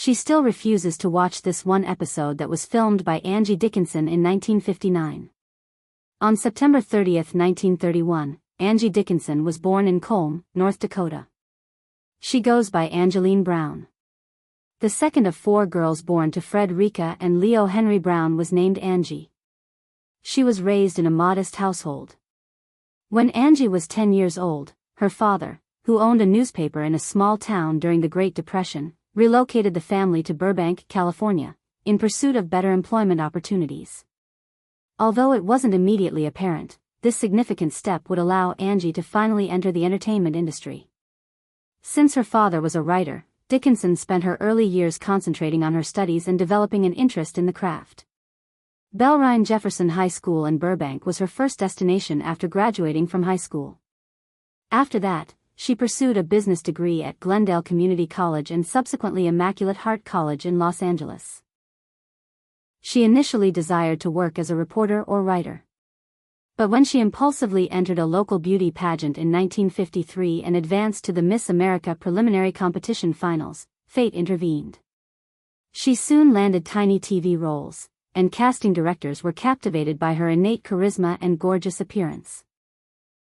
She still refuses to watch this one episode that was filmed by Angie Dickinson in 1959. On September 30, 1931, Angie Dickinson was born in Colm, North Dakota. She goes by Angeline Brown. The second of 4 girls born to Fred Rica and Leo Henry Brown was named Angie. She was raised in a modest household. When Angie was 10 years old, her father, who owned a newspaper in a small town during the Great Depression, relocated the family to Burbank, California, in pursuit of better employment opportunities. Although it wasn't immediately apparent, this significant step would allow Angie to finally enter the entertainment industry. Since her father was a writer, Dickinson spent her early years concentrating on her studies and developing an interest in the craft. Bellerine Jefferson High School in Burbank was her first destination after graduating from high school. After that, she pursued a business degree at Glendale Community College and subsequently Immaculate Heart College in Los Angeles. She initially desired to work as a reporter or writer. But when she impulsively entered a local beauty pageant in 1953 and advanced to the Miss America preliminary competition finals, fate intervened. She soon landed tiny TV roles, and casting directors were captivated by her innate charisma and gorgeous appearance.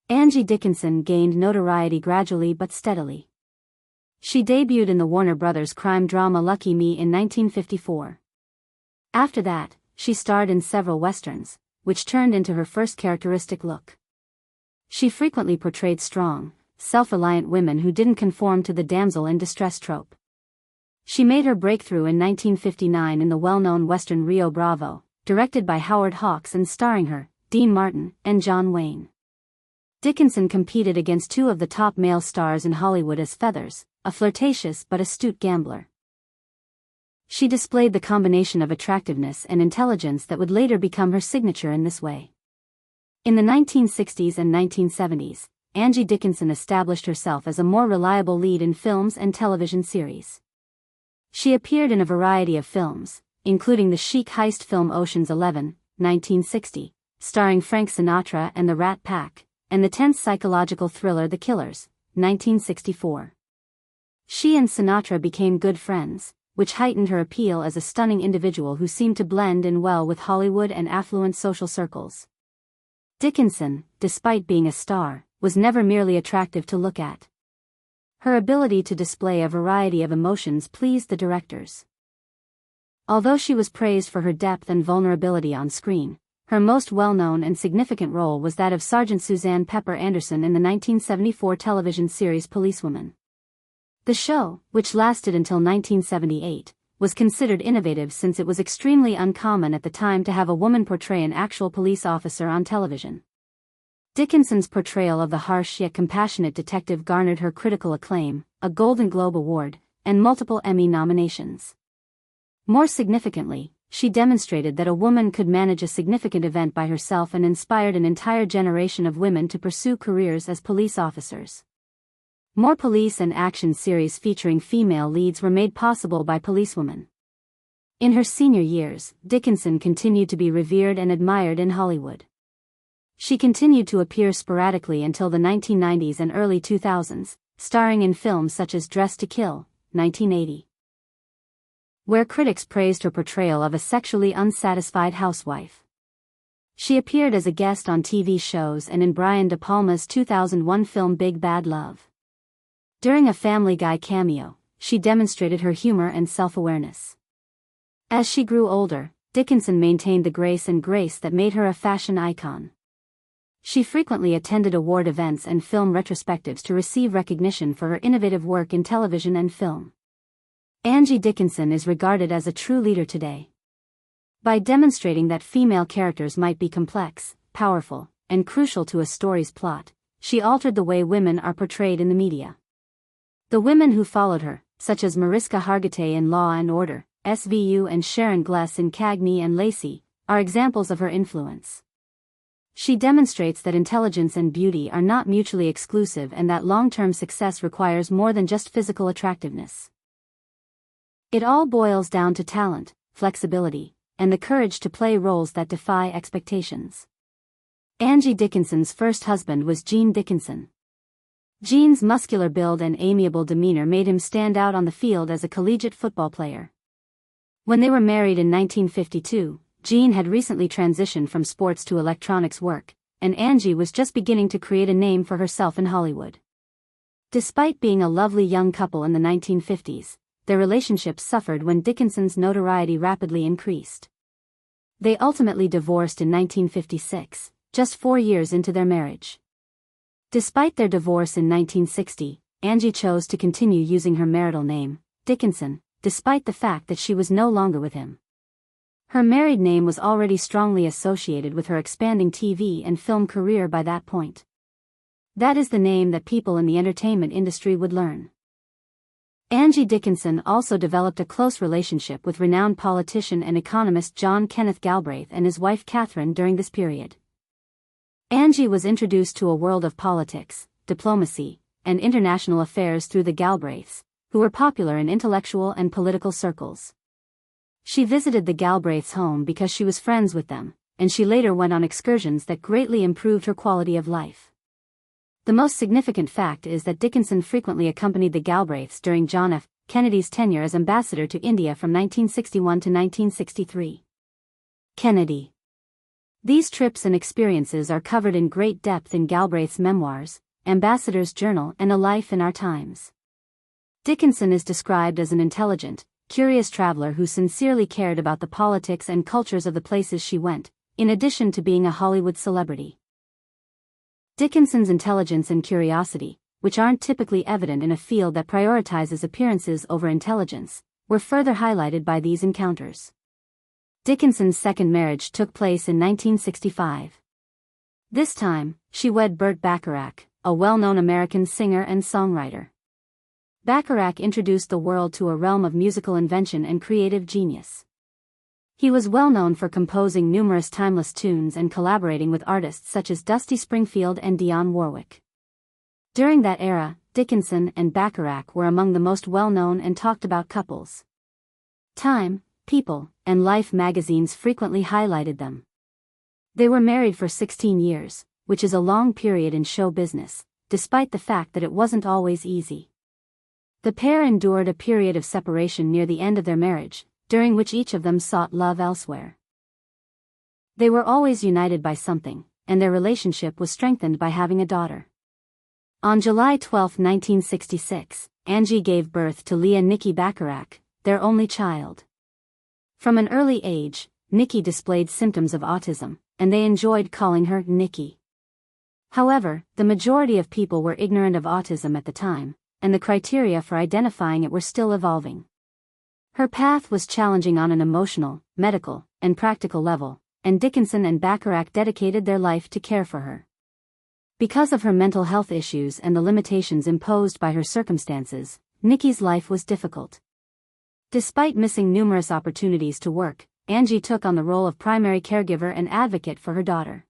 Angie Dickinson gained notoriety gradually but steadily. She debuted in the Warner Brothers crime drama Lucky Me in 1954. After that, she starred in several westerns, which turned into her first characteristic look. She frequently portrayed strong, self-reliant women who didn't conform to the damsel in distress trope. She made her breakthrough in 1959 in the well-known western Rio Bravo, directed by Howard Hawks and starring her, Dean Martin, and John Wayne. Dickinson competed against 2 of the top male stars in Hollywood as Feathers, a flirtatious but astute gambler. She displayed the combination of attractiveness and intelligence that would later become her signature in this way. In the 1960s and 1970s, Angie Dickinson established herself as a more reliable lead in films and television series. She appeared in a variety of films, including the chic heist film Ocean's 11, 1960, starring Frank Sinatra and the Rat Pack, and the tense psychological thriller The Killers, 1964. She and Sinatra became good friends, which heightened her appeal as a stunning individual who seemed to blend in well with Hollywood and affluent social circles. Dickinson, despite being a star, was never merely attractive to look at. Her ability to display a variety of emotions pleased the directors. Although she was praised for her depth and vulnerability on screen, her most well-known and significant role was that of Sergeant Suzanne Pepper Anderson in the 1974 television series Policewoman. The show, which lasted until 1978, was considered innovative since it was extremely uncommon at the time to have a woman portray an actual police officer on television. Dickinson's portrayal of the harsh yet compassionate detective garnered her critical acclaim, a Golden Globe Award, and multiple Emmy nominations. More significantly, she demonstrated that a woman could manage a significant event by herself and inspired an entire generation of women to pursue careers as police officers. More police and action series featuring female leads were made possible by Policewoman. In her senior years, Dickinson continued to be revered and admired in Hollywood. She continued to appear sporadically until the 1990s and early 2000s, starring in films such as Dressed to Kill, 1980, where critics praised her portrayal of a sexually unsatisfied housewife. She appeared as a guest on TV shows and in Brian De Palma's 2001 film Big Bad Love. During a Family Guy cameo, she demonstrated her humor and self-awareness. As she grew older, Dickinson maintained the grace that made her a fashion icon. She frequently attended award events and film retrospectives to receive recognition for her innovative work in television and film. Angie Dickinson is regarded as a true leader today. By demonstrating that female characters might be complex, powerful, and crucial to a story's plot, she altered the way women are portrayed in the media. The women who followed her, such as Mariska Hargitay in Law and Order, SVU, and Sharon Gless in Cagney and Lacey, are examples of her influence. She demonstrates that intelligence and beauty are not mutually exclusive and that long-term success requires more than just physical attractiveness. It all boils down to talent, flexibility, and the courage to play roles that defy expectations. Angie Dickinson's first husband was Gene Dickinson. Gene's muscular build and amiable demeanor made him stand out on the field as a collegiate football player. When they were married in 1952, Gene had recently transitioned from sports to electronics work, and Angie was just beginning to create a name for herself in Hollywood. Despite being a lovely young couple in the 1950s, their relationship suffered when Dickinson's notoriety rapidly increased. They ultimately divorced in 1956, just 4 years into their marriage. Despite their divorce in 1960, Angie chose to continue using her marital name, Dickinson, despite the fact that she was no longer with him. Her married name was already strongly associated with her expanding TV and film career by that point. That is the name that people in the entertainment industry would learn. Angie Dickinson also developed a close relationship with renowned politician and economist John Kenneth Galbraith and his wife Catherine during this period. Angie was introduced to a world of politics, diplomacy, and international affairs through the Galbraiths, who were popular in intellectual and political circles. She visited the Galbraiths' home because she was friends with them, and she later went on excursions that greatly improved her quality of life. The most significant fact is that Dickinson frequently accompanied the Galbraiths during John F. Kennedy's tenure as ambassador to India from 1961 to 1963. Kennedy. These trips and experiences are covered in great depth in Galbraith's memoirs, Ambassador's Journal, and A Life in Our Times. Dickinson is described as an intelligent, curious traveler who sincerely cared about the politics and cultures of the places she went, in addition to being a Hollywood celebrity. Dickinson's intelligence and curiosity, which aren't typically evident in a field that prioritizes appearances over intelligence, were further highlighted by these encounters. Dickinson's second marriage took place in 1965. This time, she wed Burt Bacharach, a well-known American singer and songwriter. Bacharach introduced the world to a realm of musical invention and creative genius. He was well known for composing numerous timeless tunes and collaborating with artists such as Dusty Springfield and Dionne Warwick. During that era, Dickinson and Bacharach were among the most well-known and talked-about couples. Time, People, and Life magazines frequently highlighted them. They were married for 16 years, which is a long period in show business, despite the fact that it wasn't always easy. The pair endured a period of separation near the end of their marriage, during which each of them sought love elsewhere. They were always united by something, and their relationship was strengthened by having a daughter. On July 12, 1966, Angie gave birth to Leah Nikki Bacharach, their only child. From an early age, Nikki displayed symptoms of autism, and they enjoyed calling her Nikki. However, the majority of people were ignorant of autism at the time, and the criteria for identifying it were still evolving. Her path was challenging on an emotional, medical, and practical level, and Dickinson and Bacharach dedicated their life to care for her. Because of her mental health issues and the limitations imposed by her circumstances, Nikki's life was difficult. Despite missing numerous opportunities to work, Angie took on the role of primary caregiver and advocate for her daughter.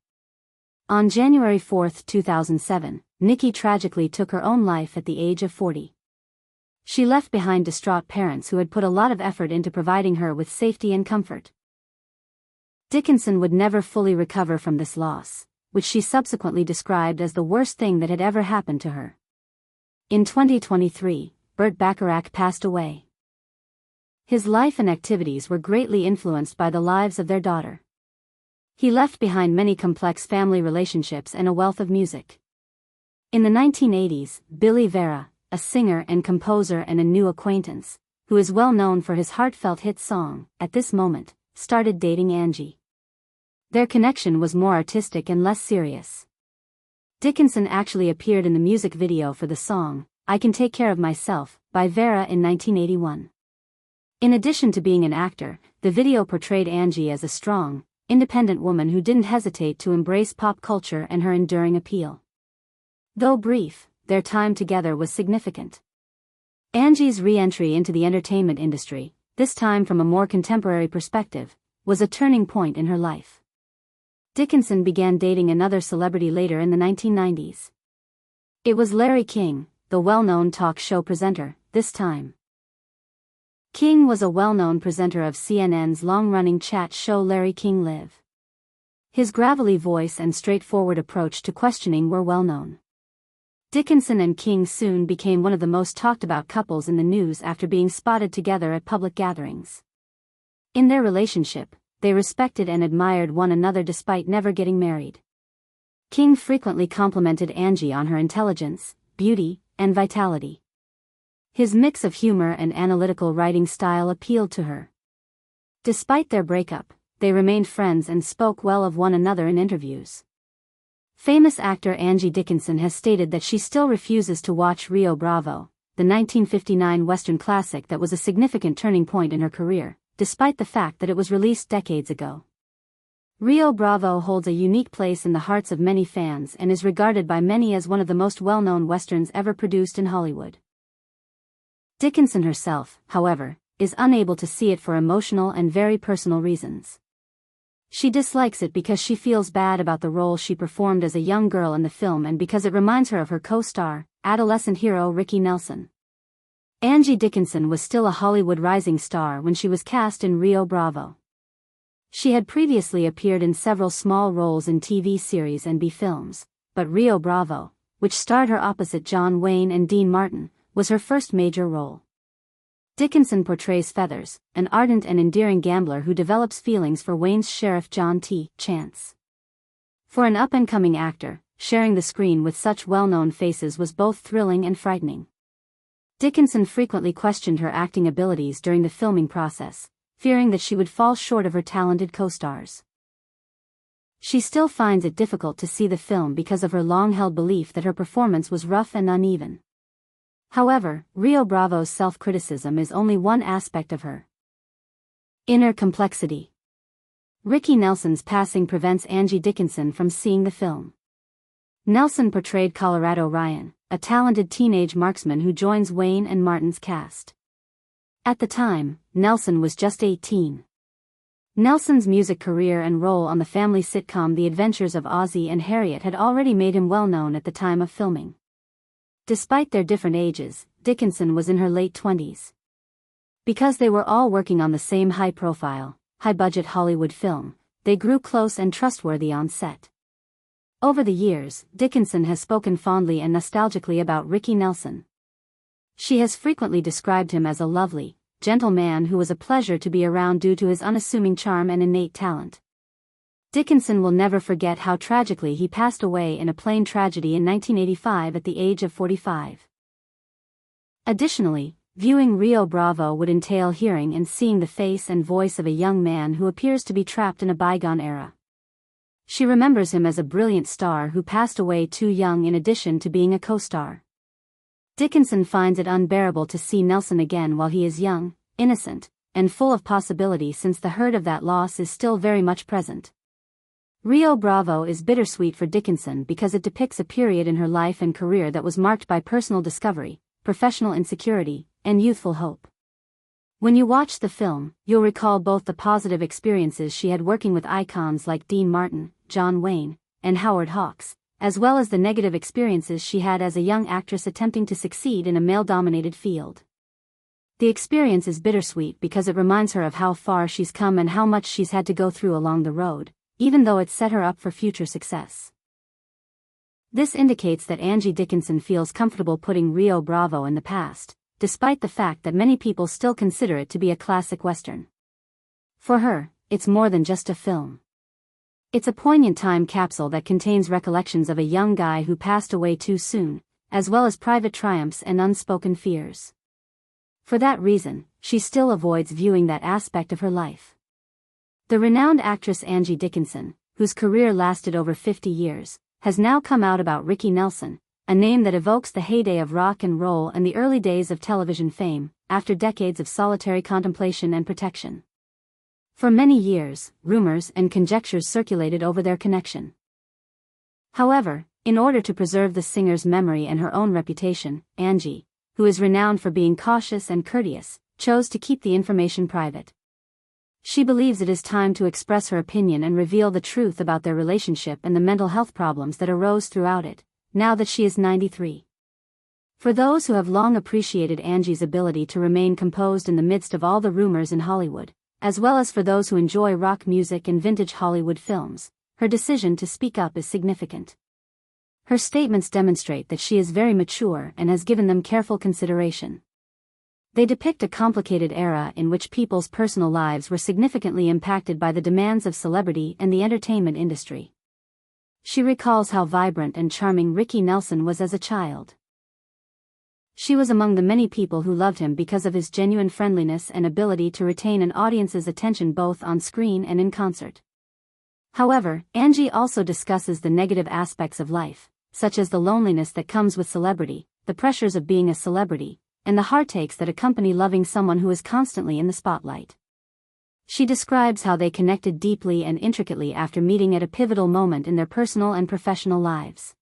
On January 4, 2007, Nikki tragically took her own life at the age of 40. She left behind distraught parents who had put a lot of effort into providing her with safety and comfort. Dickinson would never fully recover from this loss, which she subsequently described as the worst thing that had ever happened to her. In 2023, Burt Bacharach passed away. His life and activities were greatly influenced by the lives of their daughter. He left behind many complex family relationships and a wealth of music. In the 1980s, Billy Vera, a singer and composer and a new acquaintance, who is well known for his heartfelt hit song, At This Moment, started dating Angie. Their connection was more artistic and less serious. Dickinson actually appeared in the music video for the song, I Can Take Care of Myself, by Vera in 1981. In addition to being an actor, the video portrayed Angie as a strong, independent woman who didn't hesitate to embrace pop culture and her enduring appeal. Though brief, their time together was significant. Angie's re-entry into the entertainment industry, this time from a more contemporary perspective, was a turning point in her life. Dickinson began dating another celebrity later in the 1990s. It was Larry King, the well-known talk show presenter, this time. King was a well-known presenter of CNN's long-running chat show Larry King Live. His gravelly voice and straightforward approach to questioning were well known. Dickinson and King soon became one of the most talked about couples in the news after being spotted together at public gatherings. In their relationship, they respected and admired one another despite never getting married. King frequently complimented Angie on her intelligence, beauty, and vitality. His mix of humor and analytical writing style appealed to her. Despite their breakup, they remained friends and spoke well of one another in interviews. Famous actor Angie Dickinson has stated that she still refuses to watch Rio Bravo, the 1959 Western classic that was a significant turning point in her career, despite the fact that it was released decades ago. Rio Bravo holds a unique place in the hearts of many fans and is regarded by many as one of the most well-known westerns ever produced in Hollywood. Dickinson herself, however, is unable to see it for emotional and very personal reasons. She dislikes it because she feels bad about the role she performed as a young girl in the film and because it reminds her of her co-star, adolescent hero Ricky Nelson. Angie Dickinson was still a Hollywood rising star when she was cast in Rio Bravo. She had previously appeared in several small roles in TV series and B films, but Rio Bravo, which starred her opposite John Wayne and Dean Martin, was her first major role. Dickinson portrays Feathers, an ardent and endearing gambler who develops feelings for Wayne's sheriff John T. Chance. For an up-and-coming actor, sharing the screen with such well-known faces was both thrilling and frightening. Dickinson frequently questioned her acting abilities during the filming process, fearing that she would fall short of her talented co-stars. She still finds it difficult to see the film because of her long-held belief that her performance was rough and uneven. However, Rio Bravo's self-criticism is only one aspect of her inner complexity. Ricky Nelson's passing prevents Angie Dickinson from seeing the film. Nelson portrayed Colorado Ryan, a talented teenage marksman who joins Wayne and Martin's cast. At the time, Nelson was just 18. Nelson's music career and role on the family sitcom The Adventures of Ozzie and Harriet had already made him well known at the time of filming. Despite their different ages, Dickinson was in her late 20s. Because they were all working on the same high-profile, high-budget Hollywood film, they grew close and trustworthy on set. Over the years, Dickinson has spoken fondly and nostalgically about Ricky Nelson. She has frequently described him as a lovely, gentle man who was a pleasure to be around due to his unassuming charm and innate talent. Dickinson will never forget how tragically he passed away in a plane tragedy in 1985 at the age of 45. Additionally, viewing Rio Bravo would entail hearing and seeing the face and voice of a young man who appears to be trapped in a bygone era. She remembers him as a brilliant star who passed away too young in addition to being a co-star. Dickinson finds it unbearable to see Nelson again while he is young, innocent, and full of possibility since the hurt of that loss is still very much present. Rio Bravo is bittersweet for Dickinson because it depicts a period in her life and career that was marked by personal discovery, professional insecurity, and youthful hope. When you watch the film, you'll recall both the positive experiences she had working with icons like Dean Martin, John Wayne, and Howard Hawks, as well as the negative experiences she had as a young actress attempting to succeed in a male-dominated field. The experience is bittersweet because it reminds her of how far she's come and how much she's had to go through along the road, even though it set her up for future success. This indicates that Angie Dickinson feels comfortable putting Rio Bravo in the past, despite the fact that many people still consider it to be a classic Western. For her, it's more than just a film. It's a poignant time capsule that contains recollections of a young guy who passed away too soon, as well as private triumphs and unspoken fears. For that reason, she still avoids viewing that aspect of her life. The renowned actress Angie Dickinson, whose career lasted over 50 years, has now come out about Ricky Nelson, a name that evokes the heyday of rock and roll and the early days of television fame, after decades of solitary contemplation and protection. For many years, rumors and conjectures circulated over their connection. However, in order to preserve the singer's memory and her own reputation, Angie, who is renowned for being cautious and courteous, chose to keep the information private. She believes it is time to express her opinion and reveal the truth about their relationship and the mental health problems that arose throughout it, now that she is 93. For those who have long appreciated Angie's ability to remain composed in the midst of all the rumors in Hollywood, as well as for those who enjoy rock music and vintage Hollywood films, her decision to speak up is significant. Her statements demonstrate that she is very mature and has given them careful consideration. They depict a complicated era in which people's personal lives were significantly impacted by the demands of celebrity and the entertainment industry. She recalls how vibrant and charming Ricky Nelson was as a child. She was among the many people who loved him because of his genuine friendliness and ability to retain an audience's attention both on screen and in concert. However, Angie also discusses the negative aspects of life, such as the loneliness that comes with celebrity, the pressures of being a celebrity, and the heartaches that accompany loving someone who is constantly in the spotlight. She describes how they connected deeply and intricately after meeting at a pivotal moment in their personal and professional lives.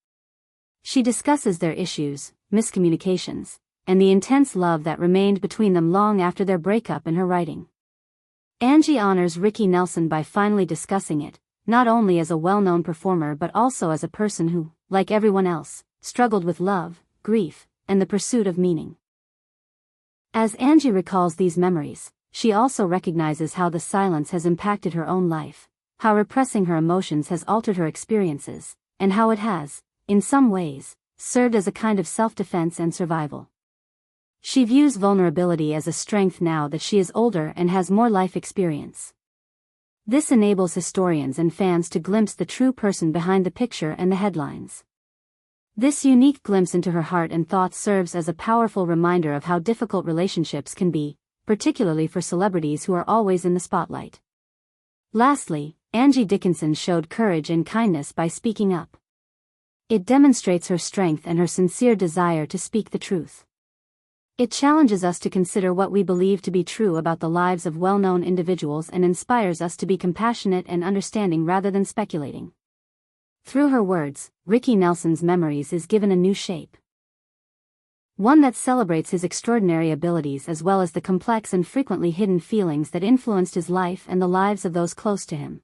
She discusses their issues, miscommunications, and the intense love that remained between them long after their breakup in her writing. Angie honors Ricky Nelson by finally discussing it, not only as a well-known performer but also as a person who, like everyone else, struggled with love, grief, and the pursuit of meaning. As Angie recalls these memories, she also recognizes how the silence has impacted her own life, how repressing her emotions has altered her experiences, and how it has, in some ways, served as a kind of self-defense and survival. She views vulnerability as a strength now that she is older and has more life experience. This enables historians and fans to glimpse the true person behind the picture and the headlines. This unique glimpse into her heart and thoughts serves as a powerful reminder of how difficult relationships can be, particularly for celebrities who are always in the spotlight. Lastly, Angie Dickinson showed courage and kindness by speaking up. It demonstrates her strength and her sincere desire to speak the truth. It challenges us to consider what we believe to be true about the lives of well-known individuals and inspires us to be compassionate and understanding rather than speculating. Through her words, Ricky Nelson's memories is given a new shape. One that celebrates his extraordinary abilities as well as the complex and frequently hidden feelings that influenced his life and the lives of those close to him.